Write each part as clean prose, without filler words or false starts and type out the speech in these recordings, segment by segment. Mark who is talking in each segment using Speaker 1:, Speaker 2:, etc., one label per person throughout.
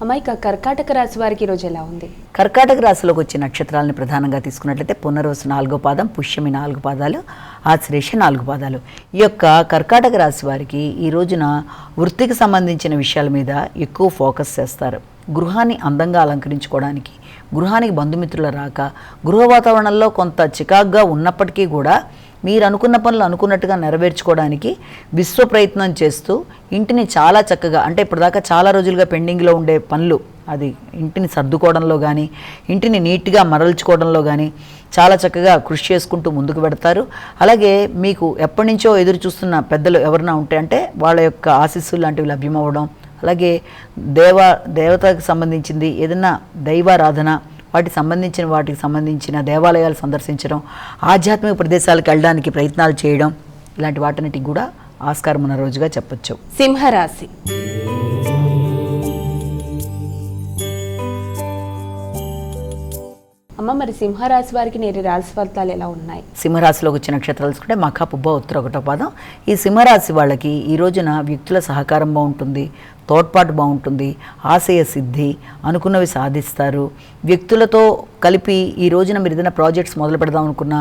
Speaker 1: అమ్మ, ఇక కర్కాటక రాశి వారికి ఈరోజు ఎలా ఉంది?
Speaker 2: కర్కాటక రాశిలోకి వచ్చే నక్షత్రాలను ప్రధానంగా తీసుకున్నట్లయితే పునర్వసు 4వ పాదం, పుష్యమి 4 పాదాలు, ఆశ్లేష 4 పాదాలు. ఈ యొక్క కర్కాటక రాశి వారికి ఈ రోజున వృత్తికి సంబంధించిన విషయాల మీద ఎక్కువ ఫోకస్ చేస్తారు. గృహాన్ని అందంగా అలంకరించుకోవడానికి, గృహానికి బంధుమిత్రుల రాక, గృహ వాతావరణంలో కొంత చికాగ్గా ఉన్నప్పటికీ కూడా మీరు అనుకున్న పనులు అనుకున్నట్టుగా నెరవేర్చుకోవడానికి విశ్వ ప్రయత్నం చేస్తూ ఇంటిని చాలా చక్కగా, అంటే ఇప్పటిదాకా చాలా రోజులుగా పెండింగ్లో ఉండే పనులు, అది ఇంటిని సర్దుకోవడంలో కానీ, ఇంటిని నీట్గా మరల్చుకోవడంలో కానీ చాలా చక్కగా కృషి చేసుకుంటూ ముందుకు పెడతారు. అలాగే మీకు ఎప్పటి నుంచో ఎదురు చూస్తున్న పెద్దలు ఎవరైనా ఉంటే అంటే వాళ్ళ యొక్క ఆశీస్సులు లాంటివి లభ్యమవ్వడం, అలాగే దేవతకు సంబంధించింది ఏదైనా దైవారాధన, వాటికి సంబంధించిన దేవాలయాలు సందర్శించడం, ఆధ్యాత్మిక ప్రదేశాలకు వెళ్ళడానికి ప్రయత్నాలు చేయడం, ఇలాంటి వాటన్నిటికి కూడా ఆస్కారం ఉన్న రోజుగా చెప్పొచ్చు.
Speaker 1: సింహరాశి. అమ్మ, మరి సింహరాశి వారికి నేటి రాశి ఫలితాలు ఎలా ఉన్నాయి?
Speaker 2: సింహరాశిలోకి వచ్చిన నక్షత్రాలు చూసుకుంటే మఖ, పుబ్బ, ఉత్తర 1వ పాదం. ఈ సింహరాశి వాళ్ళకి ఈ రోజున వ్యక్తుల సహకారం బాగుంటుంది, తోడ్పాటు బాగుంటుంది, ఆశయ సిద్ధి, అనుకున్నవి సాధిస్తారు. వ్యక్తులతో కలిపి ఈ రోజున మీరు ఏదైనా ప్రాజెక్ట్స్ మొదలు పెడదాం అనుకున్న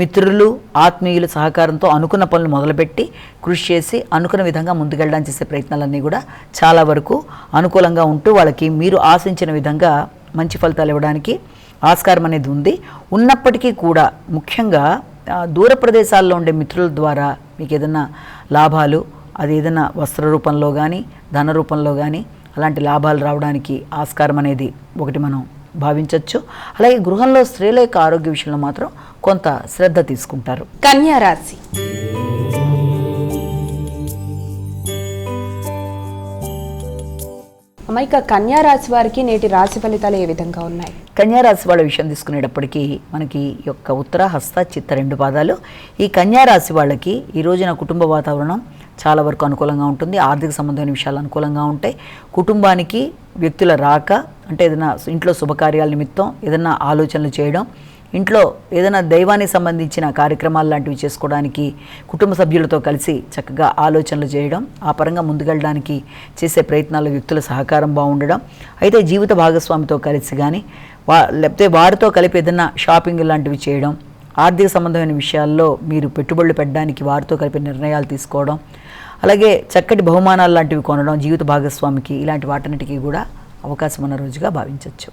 Speaker 2: మిత్రులు, ఆత్మీయుల సహకారంతో అనుకున్న పనులు మొదలుపెట్టి కృషి చేసి అనుకున్న విధంగా ముందుకెళ్ళడానికి చేసే ప్రయత్నాలన్నీ కూడా చాలా వరకు అనుకూలంగా ఉంటూ వాళ్ళకి మీరు ఆశించిన విధంగా మంచి ఫలితాలు ఇవ్వడానికి ఆస్కారం అనేది ఉంది. ఉన్నప్పటికీ కూడా ముఖ్యంగా దూర ప్రదేశాల్లో ఉండే మిత్రుల ద్వారా మీకు ఏదైనా లాభాలు, అది ఏదైనా వస్త్ర రూపంలో కానీ ధన రూపంలో కానీ అలాంటి లాభాలు రావడానికి ఆస్కారం అనేది ఒకటి మనం భావించవచ్చు. అలాగే గృహంలో స్త్రీల యొక్క ఆరోగ్య విషయంలో మాత్రం కొంత శ్రద్ధ తీసుకుంటారు.
Speaker 1: కన్యా రాశి. అమ్మ, ఇక కన్యా రాశి వారికి నేటి రాశి ఫలితాలు ఏ విధంగా ఉన్నాయి?
Speaker 2: కన్యా రాశి వాళ్ళ విషయం తీసుకునేటప్పటికీ మనకి యొక్క ఉత్తర, హస్త, చిత్త 2 పాదాలు. ఈ కన్యా రాశి వాళ్ళకి ఈ రోజున కుటుంబ వాతావరణం చాలా వరకు అనుకూలంగా ఉంటుంది. ఆర్థిక సంబంధమైన విషయాలు అనుకూలంగా ఉంటాయి. కుటుంబానికి వ్యక్తుల రాక, అంటే ఏదైనా ఇంట్లో శుభకార్యాల నిమిత్తం ఏదైనా ఆలోచనలు చేయడం, ఇంట్లో ఏదైనా దైవానికి సంబంధించిన కార్యక్రమాలు లాంటివి చేసుకోవడానికి కుటుంబ సభ్యులతో కలిసి చక్కగా ఆలోచనలు చేయడం, ఆ పరంగా ముందుకెళ్ళడానికి చేసే ప్రయత్నాల్లో వ్యక్తుల సహకారం బాగుండడం. అయితే జీవిత భాగస్వామితో కలిసి కానీ లేకపోతే వారితో కలిపి ఏదైనా షాపింగ్ లాంటివి చేయడం, ఆర్థిక సంబంధమైన విషయాల్లో మీరు పెట్టుబడులు పెట్టడానికి వారితో కలిపి నిర్ణయాలు తీసుకోవడం, అలాగే చక్కటి బహుమానాలు లాంటివి కొనడం జీవిత భాగస్వామికి, ఇలాంటి వాటన్నిటికీ కూడా అవకాశం ఉన్న రోజుగా భావించవచ్చు.